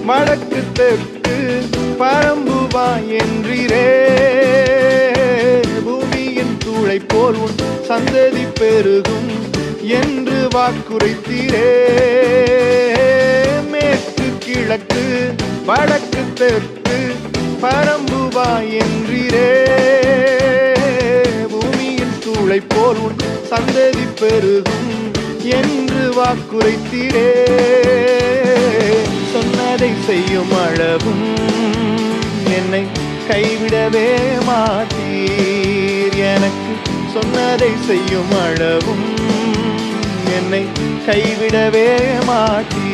வடக்கு தெற்கு பரம்புவா என்றீரே. பூமியின் தூளை போல் உன் சந்ததி பெருகும் என்று வாக்குரைத்தீரே. மேற்கு கிழக்கு வடக்கு தெற்கு பரம்புவா என்றீரே. பூமியின் தூளை போல் உன் சந்ததி பெருகும் என்று வாக்குரைத்தீரே. சொன்னதை செய்யும் அளவும் என்னை கைவிடவே மாட்டீர். எனக்கு சொன்னதை செய்யும் அளவும் என்னை கைவிடவே மாட்டீர்.